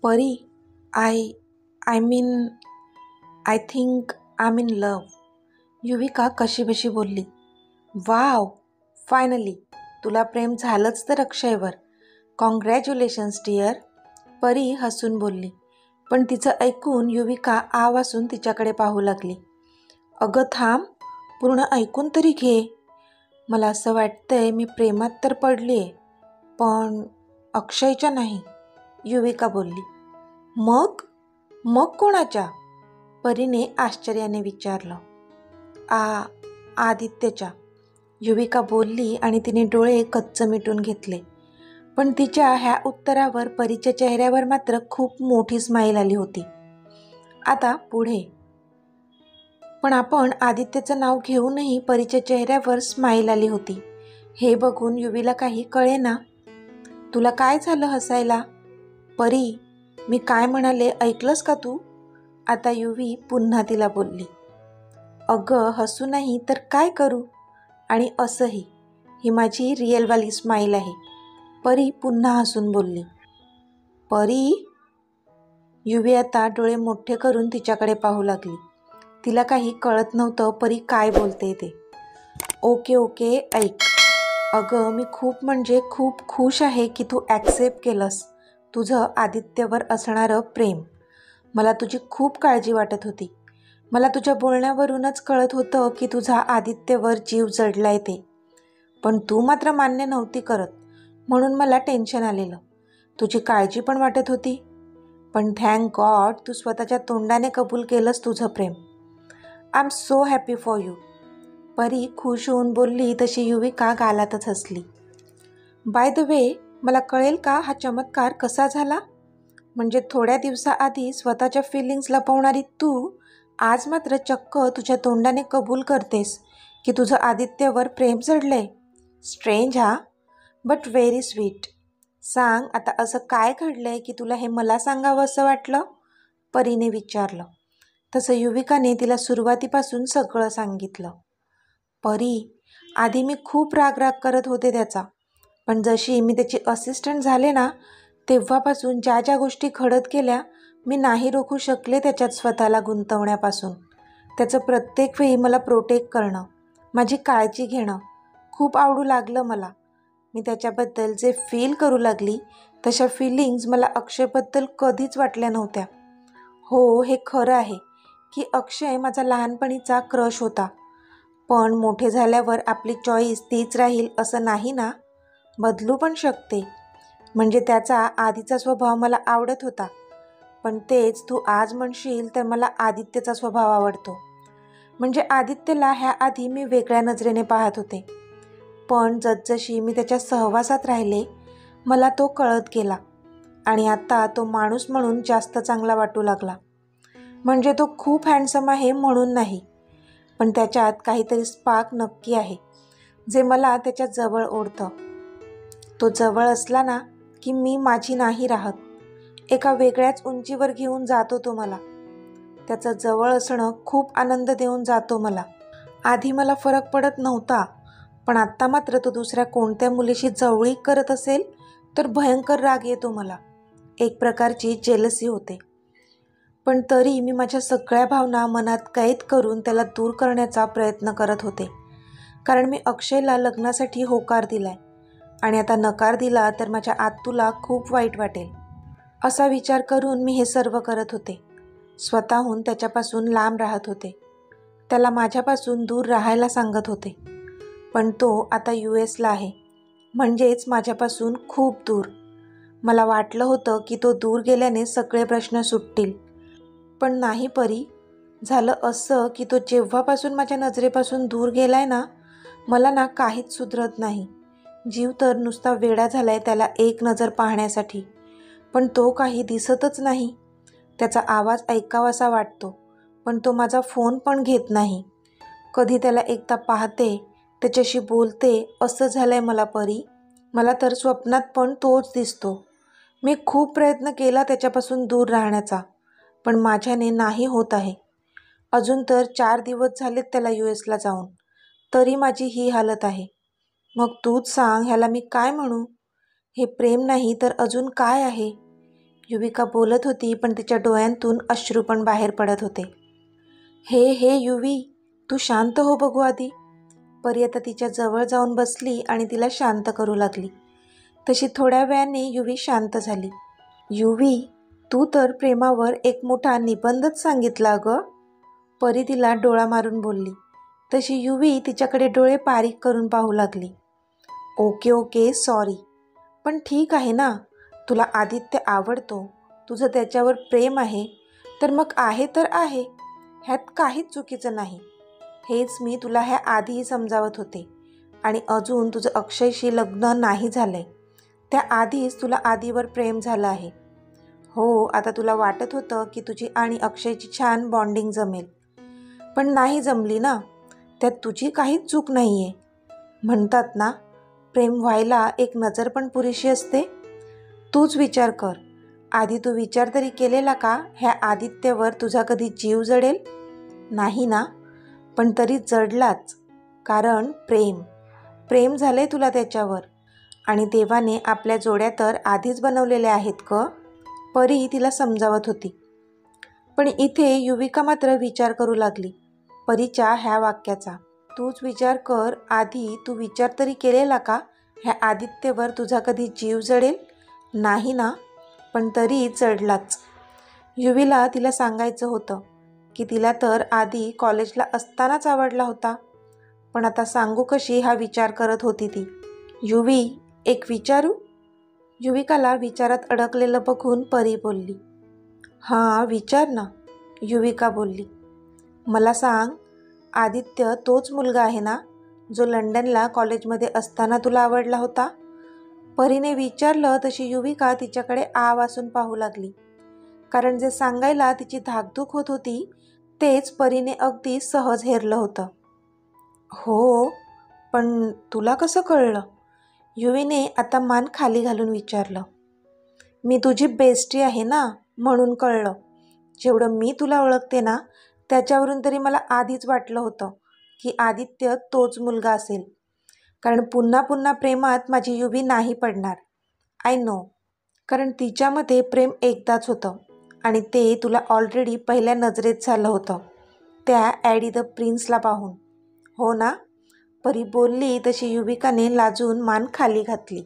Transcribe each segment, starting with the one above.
परी, I I mean I think I in love. Yuvika कशीबशी बोलली. वाव, फायनली तुला प्रेम झालंच तर अक्षयवर. Congratulations dear. परी हसून बोलली. पण तिचं ऐकून युविका आ वासून तिच्याकडे पाहू लागली. अगं थांब, पूर्ण ऐकून तरी घे. मला असं वाटतंय मी प्रेमात तर पडलीये, पण अक्षयच्या नाही, युविका बोलली. मग मग कोणाच्या? परीने आश्चर्याने विचारलं. आदित्यच्या, युविका बोलली आणि तिने डोळे कच्च मिटून घेतले. पण तिच्या ह्या उत्तरावर परीच्या चेहऱ्यावर मात्र खूप मोठी स्माईल आली होती. आता पुढे. पण आपण आदित्यचं नाव घेऊनही परीच्या चेहऱ्यावर स्माईल आली होती हे बघून युवीला काही कळेना. तुला काय झालं हसायला? परी, मी काय म्हणाले ऐकलंस का तू? आता युवी पुन्हा तिला बोलली. अगं हसू नाही तर काय करू? आणि असंही, ही माझी रिअलवाली स्माईल आहे. परी पुन्हा हसून बोलली. परी? युवी आता डोळे मोठे करून तिच्याकडे पाहू लागली. तिला काही कळत नव्हतं परी काय बोलते ते. ओके ऐक. अगं मी खूप म्हणजे खूप खुश आहे की तू ॲक्सेप्ट केलंस तुझं आदित्यवर असणारं प्रेम. मला तुझी खूप काळजी वाटत होती. मला तुझ्या बोलण्यावरूनच कळत होतं की तुझा आदित्यवर जीव जडलाय ते. पण तू मात्र मान्य नव्हती करत, म्हणून मला टेन्शन आलेलं. तुझी काळजी पण वाटत होती. पण थँक गॉड तू स्वतःच्या तोंडाने कबूल केलंस तुझं प्रेम. I am so happy for you. Pari खुश होऊन बोलली तशी युविका गालातच हसली. बाय द वे, मला कळेल का हा चमत्कार कसा झाला? म्हणजे थोड्या दिवसाआधी स्वतःच्या फिलिंग्स लपवणारी तू आज मात्र चक्क तुझ्या तोंडाने कबूल करतेस की तुझं आदित्यवर प्रेम जडलंय. स्ट्रेंज हा, बट व्हेरी स्वीट. सांग आता असं काय घडलंय की तुला हे मला सांगावं असं वाटलं? परीने विचारलं. तसं युविकाने तिला सुरुवातीपासून सगळं सांगितलं. परी, आधी मी खूप राग करत होते त्याचा, पण जशी मी त्याची असिस्टंट झाले ना तेव्हापासून ज्या ज्या गोष्टी घडत गेल्या मी नाही रोखू शकले त्याच्यात स्वतःला गुंतवण्यापासून. त्याचं प्रत्येक वेळी मला प्रोटेक्ट करणं, माझी काळजी घेणं खूप आवडू लागलं मला. मी त्याच्याबद्दल जे फील करू लागली तशा फिलिंग्ज मला अक्षयबद्दल कधीच वाटल्या नव्हत्या. हो, हे खरं आहे की अक्षय माझा लहानपणीचा क्रश होता. पण मोठे झाल्यावर आपली चॉईस तीच राहील असं नाही ना, बदलू पण शकते. म्हणजे त्याचा आधीचा स्वभाव मला आवडत होता, पण तेच तू आज म्हणशील तर मला आदित्यचा स्वभाव आवडतो. म्हणजे आदित्यला ह्या आधी मी वेगळ्या नजरेने पाहत होते, पण जसजशी मी त्याच्या सहवासात राहिले मला तो कळत गेला आणि आता तो माणूस म्हणून जास्त चांगला वाटू लागला. म्हणजे तो खूप हँडसम आहे म्हणून नाही, पण त्याच्यात काहीतरी स्पार्क नक्की आहे जे मला त्याच्या जवळ ओढतं. तो जवळ असला ना की मी माझी नाही राहत, एका वेगळ्याच उंचीवर घेऊन जातो तो मला. त्याचं जवळ असणं खूप आनंद देऊन जातो मला. आधी मला फरक पडत नव्हता, पण आत्ता मात्र तो दुसऱ्या कोणत्या मुलीशी जवळीक करत असेल तर भयंकर राग येतो मला. एक प्रकारची जेलसी होते. पण तरी मी माझ्या सगळ्या भावना मनात कैद करून त्याला दूर करण्याचा प्रयत्न करत होते. कारण मी अक्षयला लग्नासाठी होकार दिलाय आणि आता नकार दिला तर माझ्या आत तुला खूप वाईट वाटेल असा विचार करून मी हे सर्व करत होते. स्वतःहून त्याच्यापासून लांब राहत होते. त्याला माझ्यापासून दूर राहायला सांगत होते. पण तो आता US ला आहे, म्हणजेच माझ्यापासून खूप दूर. मला वाटलं होतं की तो दूर गेल्याने सगळे प्रश्न सुटतील, पण नाही परी. झालं असं की तो जेव्हापासून माझ्या नजरेपासून दूर गेलाय ना, मला ना काहीच सुधरत नाही. जीव तर नुसता वेडा झालाय त्याला एक नजर पाहण्यासाठी, पण तो काही दिसतच नाही. त्याचा आवाज ऐकावासा वाटतो, पण तो माझा फोन पण घेत नाही. कधी त्याला एकदा पाहते, त्याच्याशी बोलते असं झालंय मला परी. मला तर स्वप्नात पण तोच दिसतो. मी खूप प्रयत्न केला त्याच्यापासून दूर राहण्याचा, पण माझ्याने नाही होत आहे. अजून तर 4 दिवस झालेत त्याला US ला जाऊन, तरी माझी ही हालत आहे. मग तूच सांग ह्याला मी काय म्हणू? हे प्रेम नाही तर अजून काय आहे? युविका बोलत होती, पण तिच्या डोळ्यांतून अश्रू पण बाहेर पडत होते. हे युवी, तू शांत हो बघू आधी. परी आता तिच्या जवळ जाऊन बसली आणि तिला शांत करू लागली. तशी थोड्या वेळाने युवी शांत झाली. युवी, तू तर प्रेमावर एक मोठा निबंधच सांगितला ग. परी तिला डोळा मारून बोलली. तशी युवी तिच्याकडे डोळे बारीक करून पाहू लागली. ओके सॉरी, पण ठीक आहे ना, तुला आदित्य आवडतो, तुझं त्याच्यावर प्रेम आहे, तर मग आहे तर आहे, ह्यात काहीच चुकीचं नाही. हेच मी तुला ह्या आधीही समजावत होते. आणि अजून तुझं अक्षयशी लग्न नाही झालंय, त्याआधीच तुला आधीवर प्रेम झालं आहे. हो, आता तुला वाटत होतं की तुझी आणि अक्षयची छान बॉन्डिंग जमेल, पण नाही जमली ना. त्यात तुझी काहीच चूक नाही आहे. म्हणतात ना, प्रेम व्हायला एक नजर पण पुरेशी असते. तूच विचार कर, आधी तू विचार तरी केलेला का ह्या आदित्यवर तुझा कधी जीव जडेल? नाही ना, पण तरी जडलाच, कारण प्रेम झालंय तुला त्याच्यावर. आणि देवाने आपल्या जोड्या तर आधीच बनवलेल्या आहेत ग. परी तिला समजावत होती. पण इथे युविका मात्र विचार करू लागली परीच्या ह्या वाक्याचा. तूच विचार कर, आधी तू विचार तरी केलेला का ह्या आदित्यवर तुझा कधी जीव जडेल? नाही ना, पण तरी जडलाच. युवीला तिला सांगायचं होतं की तिला तर आधी कॉलेजला असतानाच आवडला होता, पण आता सांगू कशी हा विचार करत होती ती. युवी, एक विचारू? युविकाला विचारात अडकलेलं बघून परी बोलली. हां, विचार ना, युविका बोलली. मला सांग, आदित्य तोच मुलगा आहे ना जो लंडनला कॉलेजमध्ये असताना तुला आवडला होता? परीने विचारलं तशी युविका तिच्याकडे आ वासून पाहू लागली, कारण जे सांगायला तिची धाकधूक होत होती तेच परीने अगदी सहज हेरलं होतं. हो, पण तुला कसं कळलं? युवीने आता मान खाली घालून विचारलं. मी तुझी बेस्टी आहे ना, म्हणून कळलं. जेवढं मी तुला ओळखते ना, त्याच्यावरून तरी मला आधीच वाटलं होतं की आदित्य तोच मुलगा असेल, कारण पुन्हा पुन्हा प्रेमात माझी युवी नाही पडणार. आय नो, कारण तिच्यामध्ये प्रेम एकदाच होतं आणि ते तुला ऑलरेडी पहिल्या नजरेत झालं होतं, त्या ॲडी द प्रिन्सला पाहून. हो ना? परी बोलली तशी युविकाने लाजून मान खाली घातली.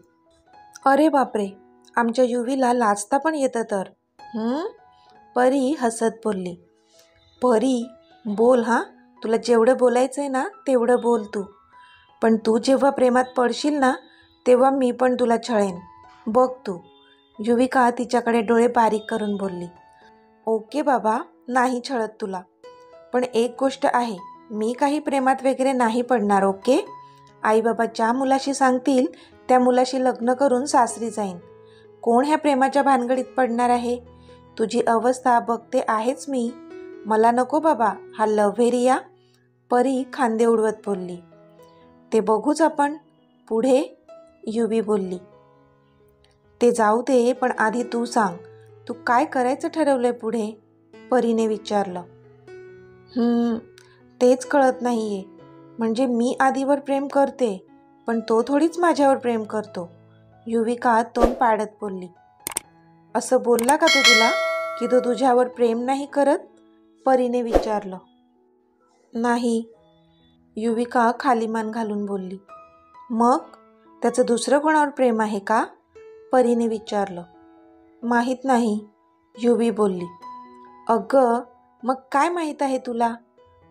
अरे बापरे, आमच्या युवीला लाजता पण येतं तर. परी हसत बोलली. परी, बोल हां, तुला जेवढं बोलायचं आहे ना तेवढं बोल तू. पण तू जेव्हा प्रेमात पडशील ना, तेव्हा मी पण तुला छळेन, बघ तू. युविका तिच्याकडे डोळे बारीक करून बोलली. ओके बाबा, नाही छळत तुला, पण एक गोष्ट आहे, मी काही प्रेमात वगैरे नाही पडणार. ओके, आई बाबा ज्या मुलाशी सांगतील त्या मुलाशी लग्न करून सासरी जाईन. कोण ह्या प्रेमाच्या भानगडीत पडणार आहे? तुझी अवस्था बघते आहेच मी. मला नको बाबा हा लव्हेरिया. परी खांदे उडवत बोलली. ते बघूच आपण पुढे, युवी बोलली. ते जाऊ दे, पण आधी तू सांग, तू काय करायचं ठरवलंय पुढे? परीने विचारलं. तेच कळत नाहीये. म्हणजे मी आधीवर प्रेम करते, पण तो थोडीच माझ्यावर प्रेम करतो. युविका तोंड पाडत बोलली. असं बोलला का तो तुला की तो तुझ्यावर प्रेम नाही करत? परीने विचारलं. नाही, युविका खाली मान घालून बोलली. मग त्याचं दुसरं कोणावर प्रेम आहे का? परीने विचारलं. माहीत नाही, युवी बोलली. अगं, मग काय माहीत आहे तुला?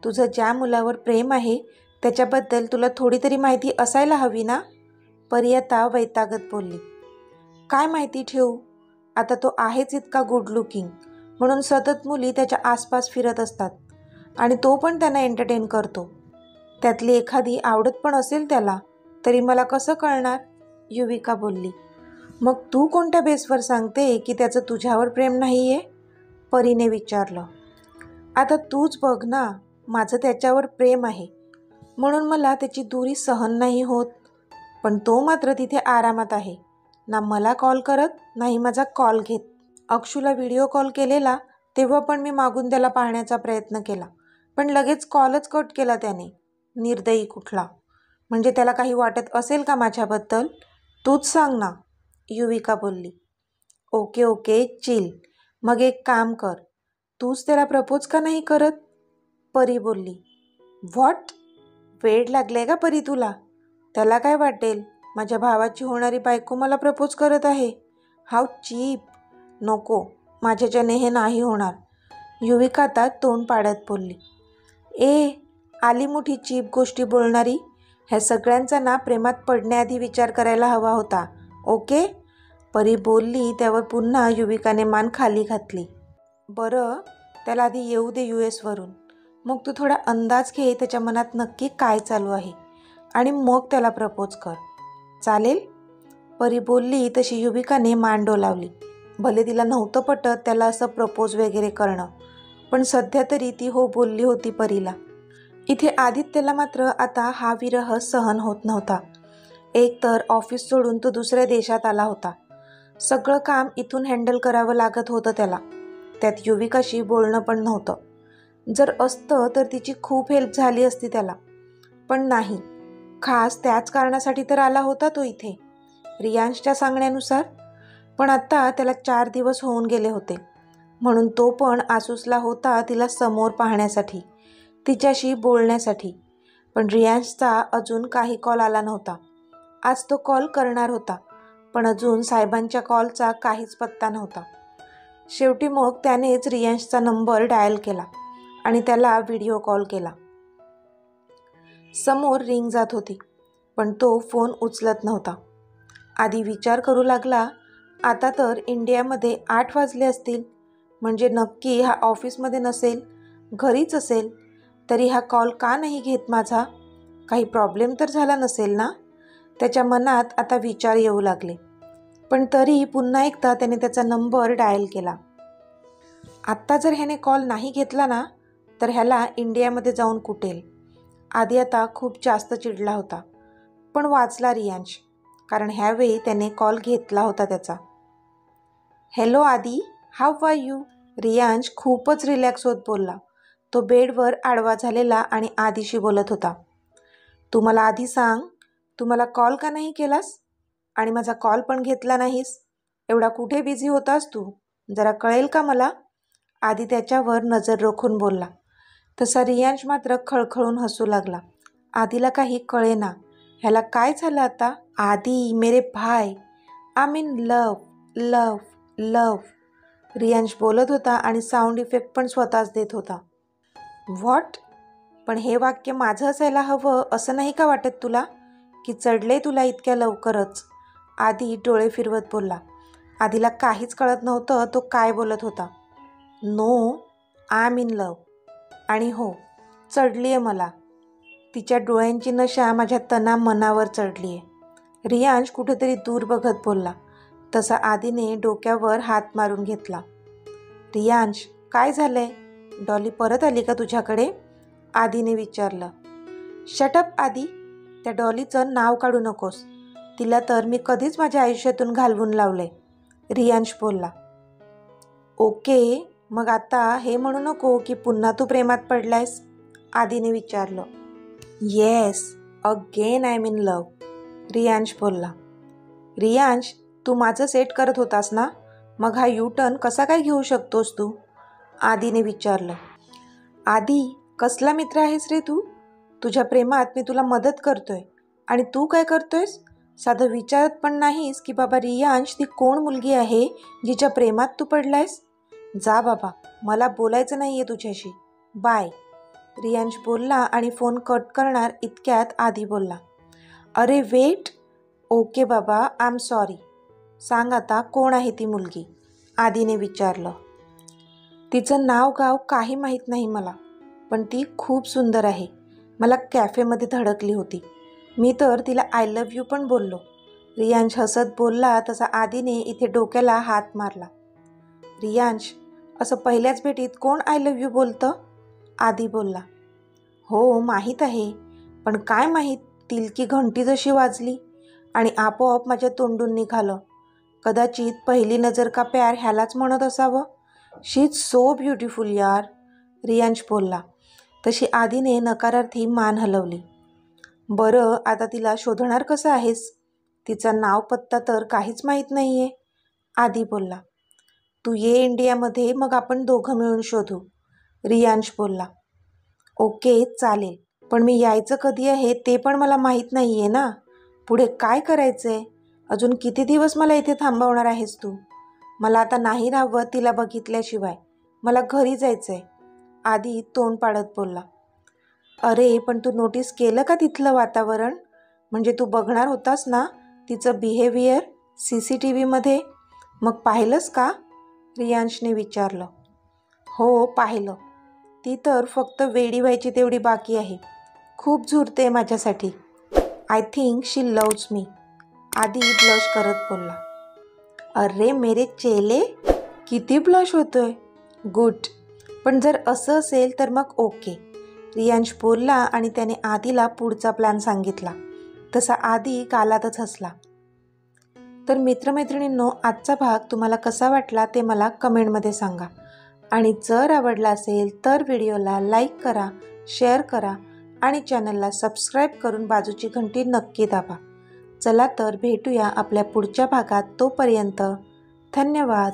तुझं ज्या मुलावर प्रेम आहे त्याच्याबद्दल तुला थोडी तरी माहिती असायला हवी ना? परी आता वैतागत बोलली. काय माहिती ठेवू? आता तो आहेच इतका गुड लुकिंग, म्हणून सतत मुली त्याच्या आसपास फिरत असतात आणि तो पण त्यांना एंटरटेन करतो. त्यातली एखादी आवडत पण असेल त्याला, तरी मला कसं कळणार? युविका बोलली. मग तू कोणत्या बेसवर सांगते की त्याचं तुझ्यावर प्रेम नाही आहे? परीने विचारलं. आता तूच बघ ना, माझं त्याच्यावर प्रेम आहे, म्हणून मला त्याची दुरी सहन नाही होत. पण तो मात्र तिथे आरामात आहे, ना मला कॉल करत नाही माझा कॉल घेत. अक्षूला व्हिडिओ कॉल केलेला तेव्हा पण मी मागून त्याला पाहण्याचा प्रयत्न केला, पण लगेच कॉलच कट केला त्याने. निर्दयी कुठला. म्हणजे त्याला काही वाटत असेल का माझ्याबद्दल? तूच सांग ना, युविका बोलली. Okay okay chill. मग एक काम कर, तूच त्याला प्रपोज का नाही करत? परी बोलली. व्हॉट? वेड लागले का परी तुला? त्याला काय वाटेल, माझ्या भावाची होणारी बायको मला प्रपोज करत आहे? How cheap. नको, माझ्याच्याने हे नाही होणार. युविका आता तोंड पाडत बोलली. आली मोठी चीप गोष्टी बोलणारी. ह्या सगळ्यांचा ना प्रेमात पडण्याआधी विचार करायला हवा होता, ओके? परी बोलली. त्यावर पुन्हा युविकाने मान खाली घातली. बरं, त्याला आधी येऊ दे US वरून. मग तू थोडा अंदाज घे त्याच्या मनात नक्की काय चालू आहे आणि मग त्याला प्रपोज कर, चालेल? परी बोलली तशी युविकाने मान डोलावली. भले तिला नव्हतं पटत त्याला असं प्रपोज वगैरे करणं, पण सध्या तरी ती हो बोलली होती परीला. इथे आदित्यला मात्र आता हा विरह सहन होत नव्हता. एक तर ऑफिस सोडून तो दुसऱ्या देशात आला होता. सगळं काम इथून हँडल करावं लागत होतं त्याला. त्यात युविकाशी बोलणं पण नव्हतं. जर असतं तर तिची खूप हेल्प झाली असती त्याला, पण नाही. खास त्याच कारणासाठी तर आला होता तो इथे, रियांशच्या सांगण्यानुसार. पण आता त्याला 4 दिवस होऊन गेले होते, म्हणून तो पण आसूसला होता तिला समोर पाहण्यासाठी, तिच्याशी बोलण्यासाठी. पण रियांशचा अजून काही कॉल आला नव्हता. आज तो कॉल करणार होता, पण अजून साहेबांच्या कॉलचा काहीच पत्ता नव्हता. शेवटी मग त्यानेच रियांशचा नंबर डायल केला आणि त्याला व्हिडिओ कॉल केला. समोर रिंग जात होती, पण तो फोन उचलत नव्हता. आधी विचार करू लागला, आता तर इंडियामध्ये 8 वाजले असतील, म्हणजे नक्की हा ऑफिसमध्ये नसेल, घरीच असेल. तरी हा कॉल का नाही घेत माझा? काही प्रॉब्लेम तर झाला नसेल ना? त्याच्या मनात आता विचार येऊ लागले. पण तरी पुन्हा एकदा त्याने त्याचा नंबर डायल केला. आत्ता जर ह्याने कॉल नाही घेतला ना, तर ह्याला इंडियामध्ये जाऊन कुटेल. आधी आता खूप जास्त चिडला होता, पण वाचला रियांश, कारण ह्यावेळी त्याने कॉल घेतला होता त्याचा. हॅलो आदी, हाऊ आर यू? रियांश खूपच रिलॅक्स होत बोलला. तो बेडवर आडवा झालेला आणि आधीशी बोलत होता. तू मला आधी सांग, तू मला कॉल का नाही केलास? आणि माझा कॉल पण घेतला नाहीस? एवढा कुठे बिझी होतास तू? जरा कळेल का मला? आधी त्याच्यावर नजर रोखून बोलला. तसा रियांश मात्र खळखळून हसू लागला. आधीला काही कळेना, ह्याला काय झालं आता? आदी मेरे भाई, आय मीन लव लव लव, रियांश बोलत होता आणि साऊंड इफेक्ट पण स्वतःच देत होता. व्हॉट? पण हे वाक्य माझं असायला हवं असं नाही का वाटत तुला, की चढले तुला इतक्या लवकरच? आधी डोळे फिरवत बोलला. आधीला काहीच कळत नव्हतं तो काय बोलत होता. No, I am in love. आणि हो, चढली आहे मला. तिच्या डोळ्यांची नशा माझ्या तना मनावर चढली आहे. रियांश कुठेतरी दूर बघत बोलला. तसा आधीने डोक्यावर हात मारून घेतला. रियांश, काय झालंय? डॉली परत आली का तुझ्याकडे? आधीने विचारलं. शटअप आधी, त्या डॉलीचं नाव काढू नकोस. तिला तर मी कधीच माझ्या आयुष्यातून घालवून लावले, रियांश बोलला. ओके, मग आता हे म्हणू नको की पुन्हा तू प्रेमात पडलायस? आधीने विचारलं. Yes, again I am in love, Riyansh बोलला. रियांश, तू माझं सेट करत होतास ना, मग हा U-टर्न कसा काय घेऊ शकतोस तू? आधीने विचारलं. आधी, कसला मित्र आहेस रे तू? तुझ्या प्रेमात मी तुला मदत करतोय आणि तू काय करतोयस? साधं विचारत पण नाहीस की बाबा रियांश ती कोण मुलगी आहे जिच्या प्रेमात तू पडलायस? जा बाबा, मला बोलायचं नाही आहे तुझ्याशी, बाय, रियांश बोलला आणि फोन कट करणार इतक्यात आधी बोलला. अरे वेट, ओके बाबा, आय एम सॉरी. सांग आता कोण आहे ती मुलगी? आधीने विचारलं. तिचं नाव गाव काही माहीत नाही मला, पण ती खूप सुंदर आहे. मला कॅफेमध्ये धडकली होती. मी तर तिला आय लव्ह यू पण बोललो. रियांश हसत बोलला. तसा आधीने इथे डोक्याला हात मारला. रियांश, असं पहिल्याच भेटीत कोण आय लव्ह यू बोलतं? आधी बोलला. हो माहीत आहे, पण काय माहीत तिलकी घंटी जशी वाजली आणि आपोआप माझ्या तोंडून निघालं. कदाचित पहिली नजर का प्यार ह्यालाच म्हणत असावं. शी इज सो ब्युटिफुल यार, रियांश बोलला. तशी आधीने नकारार्थी मान हलवली. बरं, आता तिला शोधणार कसं आहेस? तिचा नाव पत्ता तर काहीच माहीत नाही आहे, आदी बोलला. तू ये इंडियामध्ये, मग आपण दोघं मिळून शोधू. रियांश बोलला. ओके चालेल, पण मी यायचं कधी आहे ते पण मला माहीत नाही आहे ना. पुढे काय करायचं आहे? अजून किती दिवस मला इथे थांबवणार आहेस तू? मला आता नाही राहावं तिला बघितल्याशिवाय. मला घरी जायचं आहे, आदी तोंड पाडत बोलला. अरे पण तू नोटीस केलं का तिथलं वातावरण? म्हणजे तू बघणार होतास ना तिचं बिहेवियर CCTVमध्ये? मग पाहिलंस का? रियांशने विचारलं. हो पाहिलं. ती तर फक्त वेडी व्हायची तेवढी बाकी आहे. खूप झुरते माझ्यासाठी. आय थिंक शी लव्ज मी, आदी ब्लश करत बोलला. अरे मेरे चेले, किती ब्लश होतोय. गुड. पण जर असं असेल तर मग ओके, रियांश बोलला आणि त्याने आदीला पुढचा प्लॅन सांगितला. तसा आदी गालातच हसला. तर मित्रमैत्रिणींनो, आजचा भाग तुम्हाला कसा वाटला ते मला कमेंटमध्ये सांगा. आणि जर आवडला असेल तर व्हिडिओला लाईक करा, शेअर करा आणि चॅनलला सबस्क्राईब करून बाजूची घंटी नक्की दाबा. चला तर भेटूया आपल्या पुढच्या भागात. तोपर्यंत धन्यवाद.